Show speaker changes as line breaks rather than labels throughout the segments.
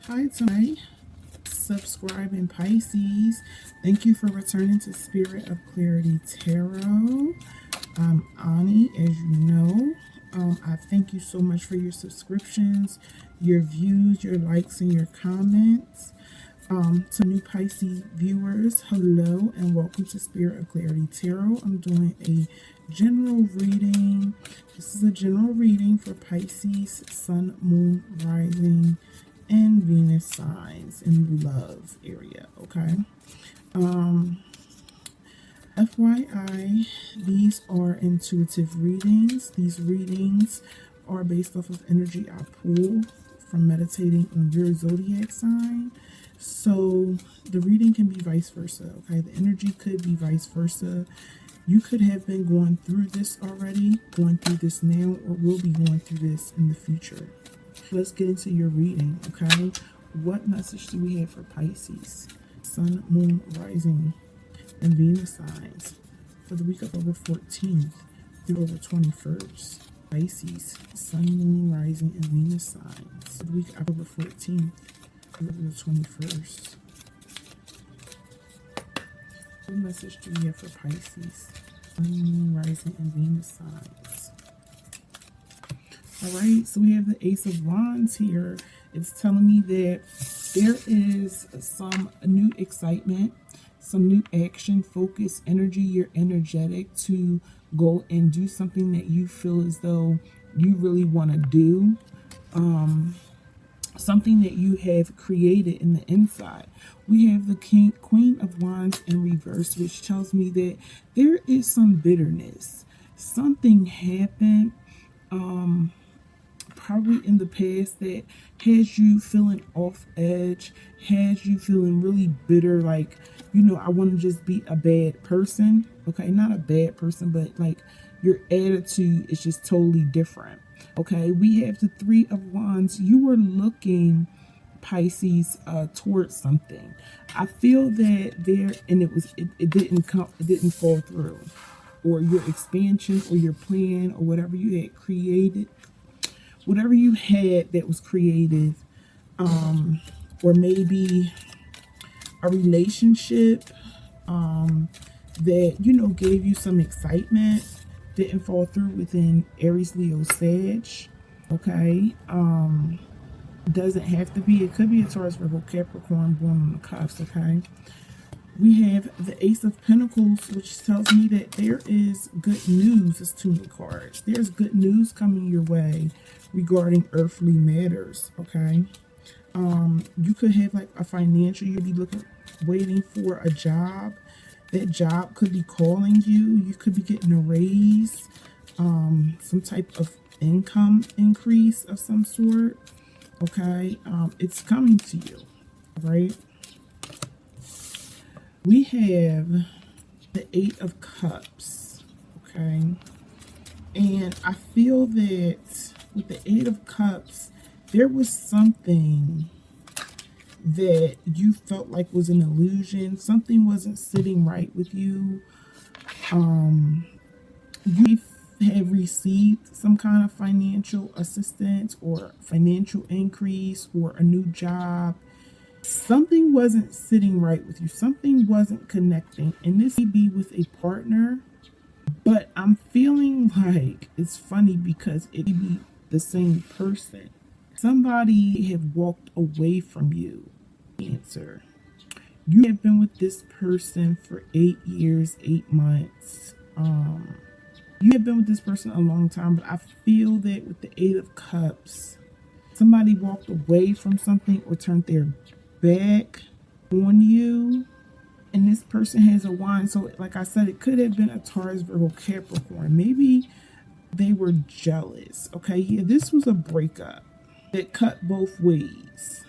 Hi, Tony. Subscribing Pisces. Thank you for returning to Spirit of Clarity Tarot. I'm Ani, as you know. I thank you so much for your subscriptions, your views, your likes, and your comments. To new Pisces viewers, hello and welcome to Spirit of Clarity Tarot. I'm doing a general reading. This is a general reading for Pisces, Sun, Moon, Rising, and Venus signs in love area, okay? FYI, these are intuitive readings. These readings are based off of energy I pull from meditating on your zodiac sign. So the reading can be vice versa, okay? The energy could be vice versa. You could have been going through this already, going through this now, or will be going through this in the future. Let's get into your reading, okay? What message do we have for Pisces, Sun, Moon, Rising, and Venus signs for the week of October 14th through October 21st? Pisces, Sun, Moon, Rising, and Venus signs for the week of October 14th through the 21st. What message do we have for Pisces, Sun, Moon, Rising, and Venus signs? All right, so we have the Ace of Wands here. It's telling me that there is some new excitement, some new action, focus, energy. You're energetic to go and do something that you feel as though you really want to do. Something that you have created in the inside. We have the Queen of Wands in reverse, which tells me that there is some bitterness. Something happened probably in the past that has you feeling off edge, has you feeling really bitter, like, you know, I want to just be a bad person. Okay, not a bad person, but like your attitude is just totally different. Okay, we have the Three of Wands. You were looking, Pisces, towards something. I feel that there, and it didn't fall through, or your expansion or your plan or whatever you had created, whatever you had that was creative, or maybe a relationship that, you know, gave you some excitement, didn't fall through within Aries, Leo, Sag. Okay, doesn't have to be. It could be a Taurus, Virgo, Capricorn, born on the cusp. Okay, we have the Ace of Pentacles, which tells me that there is good news. It's too many cards. There's good news coming your way regarding earthly matters. Okay, you could have like a financial. You'll be waiting for a job. That job could be calling you. You could be getting a raise, some type of income increase of some sort. Okay, it's coming to you, right? We have the Eight of Cups, okay? And I feel that with the Eight of Cups, there was something that you felt like was an illusion. Something wasn't sitting right with you. You have received some kind of financial assistance or financial increase or a new job. Something wasn't sitting right with you. Something wasn't connecting. And this may be with a partner, but I'm feeling like it's funny because it may be the same person. Somebody have walked away from you. Cancer. You have been with this person for 8 years, 8 months. You have been with this person a long time, but I feel that with the Eight of Cups, somebody walked away from something or turned their back on you, and this person has a wand. So like I said, it could have been a Taurus, Virgo, Capricorn. Maybe they were jealous. Okay, yeah, this was a breakup that cut both ways.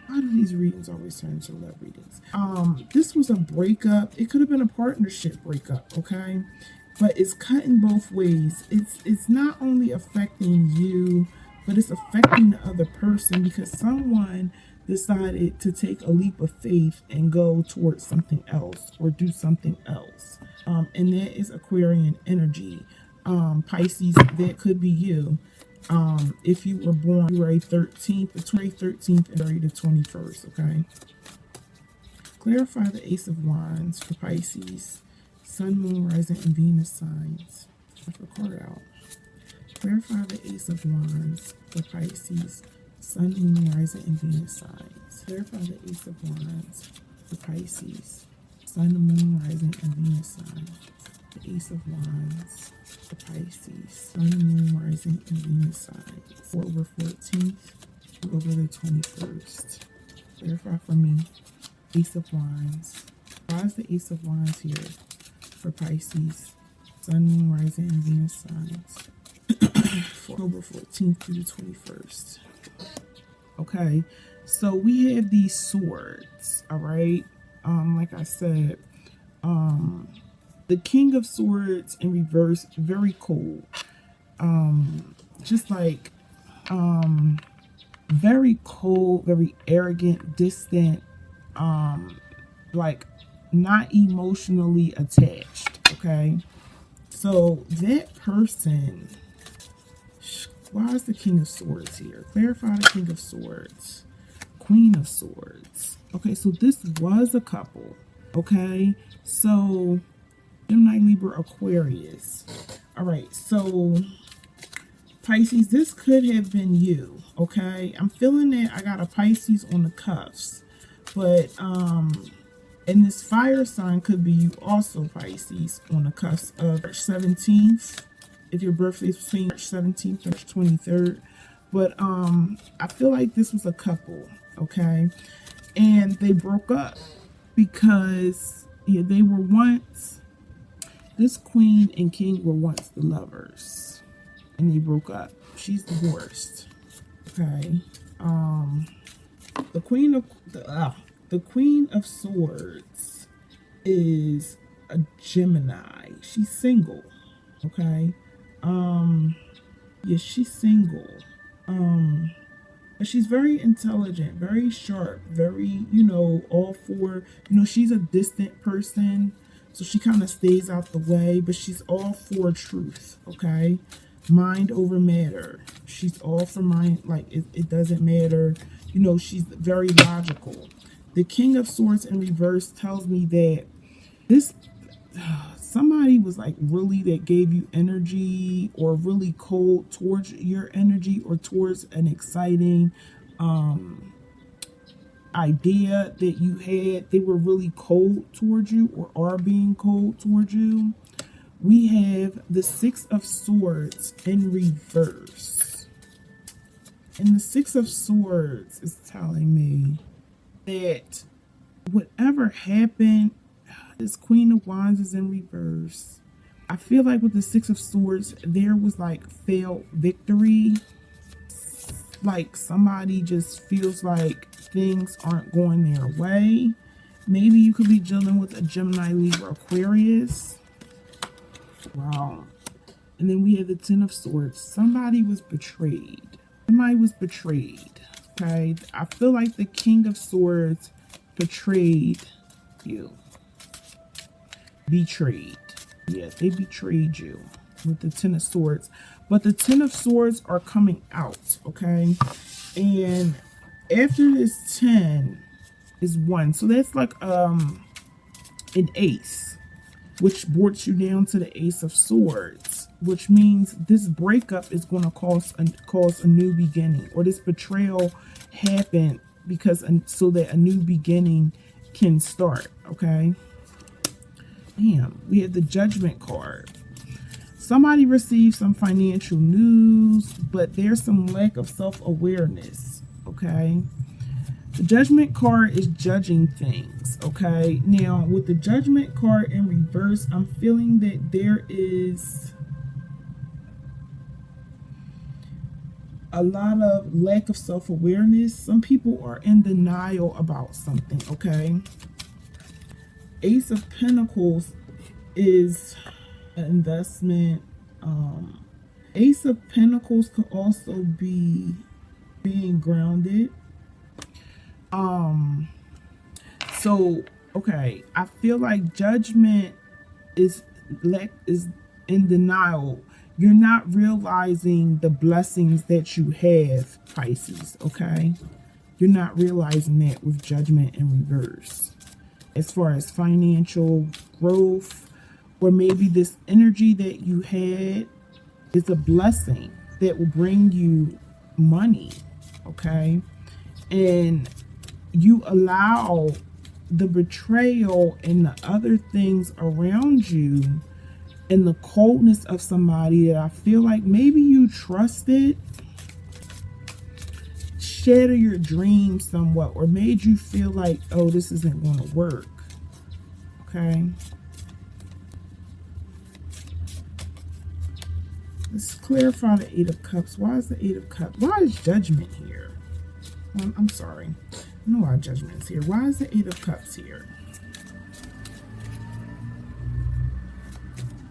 Why do these readings always turn into love readings? This was a breakup. It could have been a partnership breakup, okay? But it's cutting both ways. It's not only affecting you, but it's affecting the other person because someone decided to take a leap of faith and go towards something else or do something else. And that is Aquarian energy. Pisces, that could be you. If you were born February 13th, between 13th and February the 21st, okay? Clarify the Ace of Wands for Pisces, Sun, Moon, Rising, and Venus signs. Check the card out. Clarify the Ace of Wands for Pisces, Sun, Moon, Rising, and Venus signs. Clarify the Ace of Wands for Pisces, Sun, Moon, Rising, and Venus signs. The Ace of Wands for Pisces, Sun, Moon, Rising, and Venus signs. October 14th through over the 21st. Clarify for me. Ace of Wands. Why is the Ace of Wands here for Pisces, Sun, Moon, Rising, and Venus signs? For October 14th through the 21st. Okay, so we have these swords, all right? Like I said, the King of Swords in reverse, very cold. Just like, very cold, very arrogant, distant, like not emotionally attached, okay? So that person, why is the King of Swords here? Clarify the King of Swords, Queen of Swords. Okay, so this was a couple, okay? So Gemini, Libra, Aquarius. All right, so Pisces, this could have been you, okay? I'm feeling that I got a Pisces on the cuffs, but and this fire sign could be you also, Pisces, on the cusp of March 17th, if your birthday is between March 17th and March 23rd. But I feel like this was a couple, okay? And they broke up because they were once, this queen and king were once the lovers, and they broke up. She's divorced, okay? The Queen of Swords is a Gemini. She's single, okay? Yeah, she's single. But she's very intelligent, very sharp, very, all for, she's a distant person, so she kind of stays out the way, but she's all for truth, okay? Mind over matter. She's all for mind, like it doesn't matter. She's very logical. The King of Swords in reverse tells me that this somebody was like really that gave you energy, or really cold towards your energy, or towards an exciting idea that you had. They were really cold towards you, or are being cold towards you. We have the Six of Swords in reverse. And the Six of Swords is telling me that whatever happened, this Queen of Wands is in reverse. I feel like with the Six of Swords, there was like failed victory. Like somebody just feels like things aren't going their way. Maybe you could be dealing with a Gemini, Libra, Aquarius. Wow. And then we have the Ten of Swords. Somebody was betrayed. Somebody was betrayed. Okay. I feel like the King of Swords betrayed you. Betrayed. Yes, they betrayed you with the Ten of Swords. But the Ten of Swords are coming out. Okay. And after this 10 is 1. So that's like an ace, which brought you down to the Ace of Swords, which means this breakup is going to cause a new beginning, or this betrayal happened because so that a new beginning can start. Okay. Damn, we have the Judgment card. Somebody received some financial news, but there's some lack of self-awareness. Okay. The Judgment card is judging things, okay? Now, with the Judgment card in reverse, I'm feeling that there is a lot of lack of self-awareness. Some people are in denial about something, okay? Ace of Pentacles is an investment. Ace of Pentacles could also be being grounded. So okay, I feel like Judgment is in denial. You're not realizing the blessings that you have, Pisces, okay? You're not realizing that with Judgment in reverse. As far as financial growth, or maybe this energy that you had is a blessing that will bring you money, okay? And you allow the betrayal and the other things around you and the coldness of somebody that I feel like maybe you trusted shatter your dreams somewhat, or made you feel like, oh, this isn't going to work. Okay. Let's clarify the Eight of Cups. Why is the Eight of Cups? Why is Judgment here? I'm sorry. I know why Judgment is here. Why is the Eight of Cups here?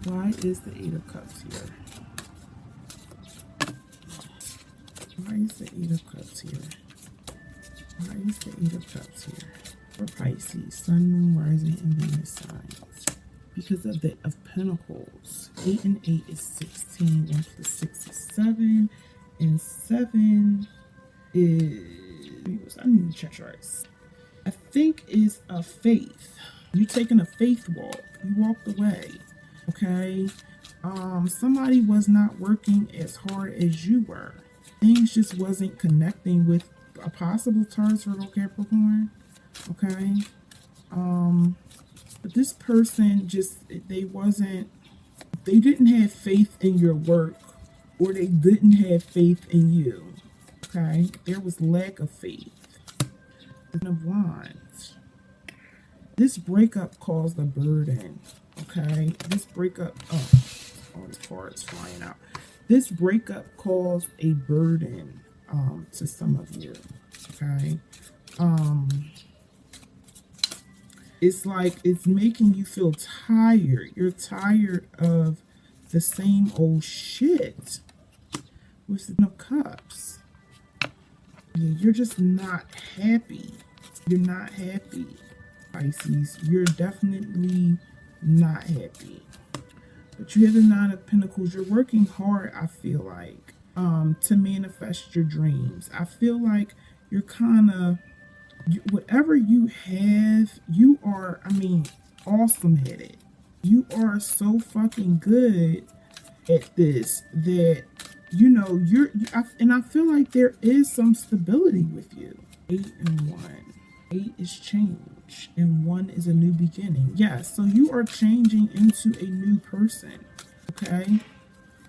Why is the Eight of Cups here? Why is the Eight of Cups here? Why is the Eight of Cups here? For Pisces, Sun, Moon, Rising, and Venus signs. Because of the of Pentacles. 8 and 8 is 16. 1 plus 6 is 7. And 7 is... I need to check charts. I think is a faith. You taking a faith walk. You walked away. Okay? Somebody was not working as hard as you were. Things just wasn't connecting with a possible Taurus, Virgo, Capricorn. Okay? But this person just, they didn't have faith in your work, or they didn't have faith in you. Okay? There was lack of faith. Ten of Wands. This breakup caused a burden. Okay? This breakup, this card's flying out. This breakup caused a burden to some of you. Okay? It's like it's making you feel tired. You're tired of the same old shit. With the Ten of Cups. Yeah, you're just not happy. You're not happy, Pisces. You're definitely not happy. But you have the Nine of Pentacles. You're working hard, I feel like, to manifest your dreams. I feel like you're kind of, whatever you have, you are, awesome at it. You are so fucking good at this that, and I feel like there is some stability with you. 8 and 1. 8 is change, and 1 is a new beginning. Yes, so you are changing into a new person, okay?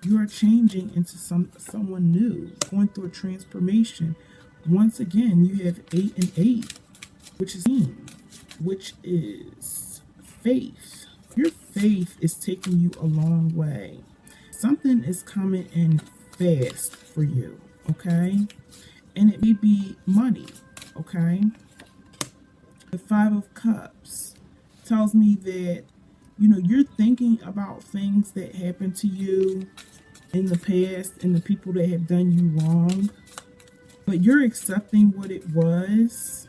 You are changing into someone new, going through a transformation. Once again, you have 8 and 8, which is faith. Your faith is taking you a long way. Something is coming in fast for you, okay? And it may be money, okay? The Five of Cups tells me that, you're thinking about things that happened to you in the past and the people that have done you wrong, but you're accepting what it was.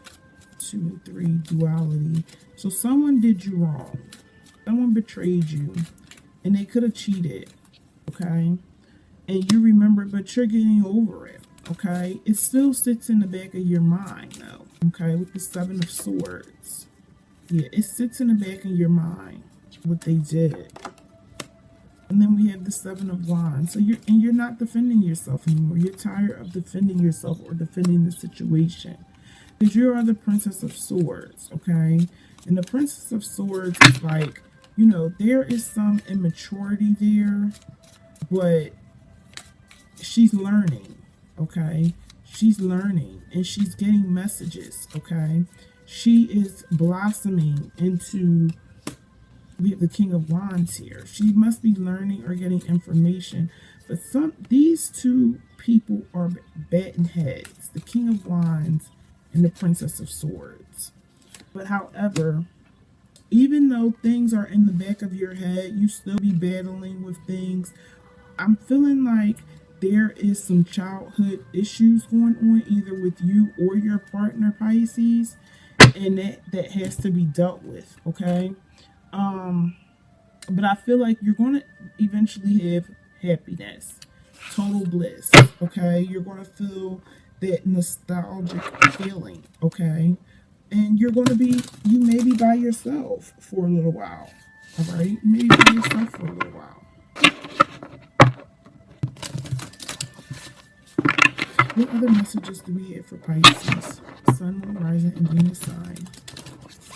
2 and 3, duality. So someone did you wrong. Someone betrayed you, and they could have cheated, okay? And you remember, but you're getting over it, okay? It still sits in the back of your mind, though, okay? With the Seven of Swords. Yeah, it sits in the back of your mind, what they did. And then we have the Seven of Wands. So you're not defending yourself anymore. You're tired of defending yourself or defending the situation. Because you are the Princess of Swords, okay? And the Princess of Swords is like, there is some immaturity there, but she's learning, okay? She's learning, and she's getting messages, okay? She is blossoming into, we have the King of Wands here. She must be learning or getting information. But these two people are batting heads. The King of Wands and the Princess of Swords. But however, even though things are in the back of your head, you still be battling with things. I'm feeling like there is some childhood issues going on, either with you or your partner, Pisces, and that has to be dealt with, okay? But I feel like you're going to eventually have happiness, total bliss. Okay, you're going to feel that nostalgic feeling. Okay, and you're going to be, you may be by yourself for a little while. All right, you may be by yourself for a little while. What other messages do we have for Pisces? Sun, Moon, Rising, and Venus sign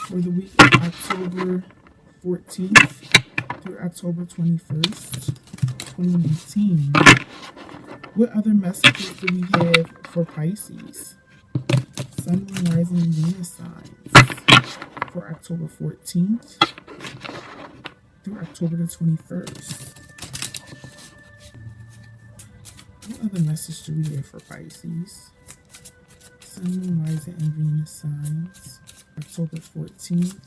for the week of October 14th through October 21st, 2019. What other messages do we have for Pisces? Sun, Moon, Rising, and Venus signs for October 14th through October the 21st. What other message do we have for Pisces? Sun, Moon, Rising, and Venus signs, October 14th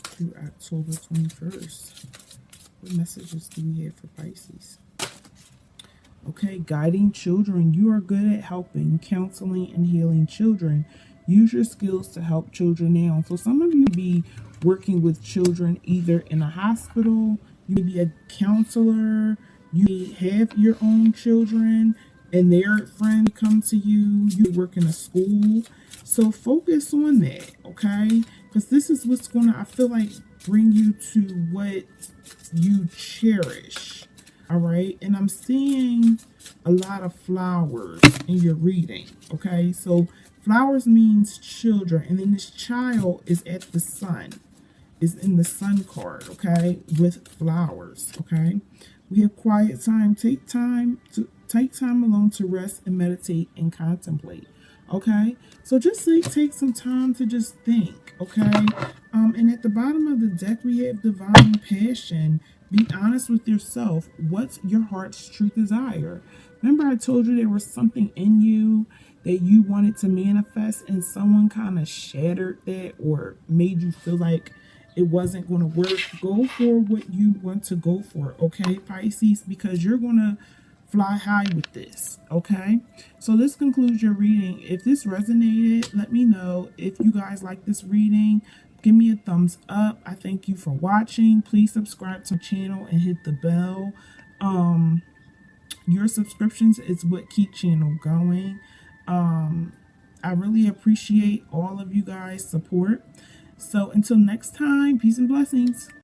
through October 21st. What messages do we have for Pisces? Okay, guiding children. You are good at helping, counseling, and healing children. Use your skills to help children now. So some of you be working with children either in a hospital, you may be a counselor, you may have your own children and their friends come to you, you work in a school. So focus on that, okay? Because this is what's going to, I feel like, bring you to what you cherish. All right, and I'm seeing a lot of flowers in your reading. Okay, so flowers means children, and then this child is at the sun, is in the sun card. Okay, with flowers. Okay, we have quiet time. Take time alone to rest and meditate and contemplate. Okay, so just take some time to just think. Okay, and at the bottom of the deck we have divine passion. Be honest with yourself. What's your heart's true desire? Remember I told you there was something in you that you wanted to manifest and someone kind of shattered that or made you feel like it wasn't going to work. Go for what you want to go for, okay, Pisces, because you're going to fly high with this, okay? So this concludes your reading. If this resonated, let me know. If you guys like this reading, give me a thumbs up. I thank you for watching. Please subscribe to the channel and hit the bell. Your subscriptions is what keep channel going. I really appreciate all of you guys' support. So until next time, peace and blessings.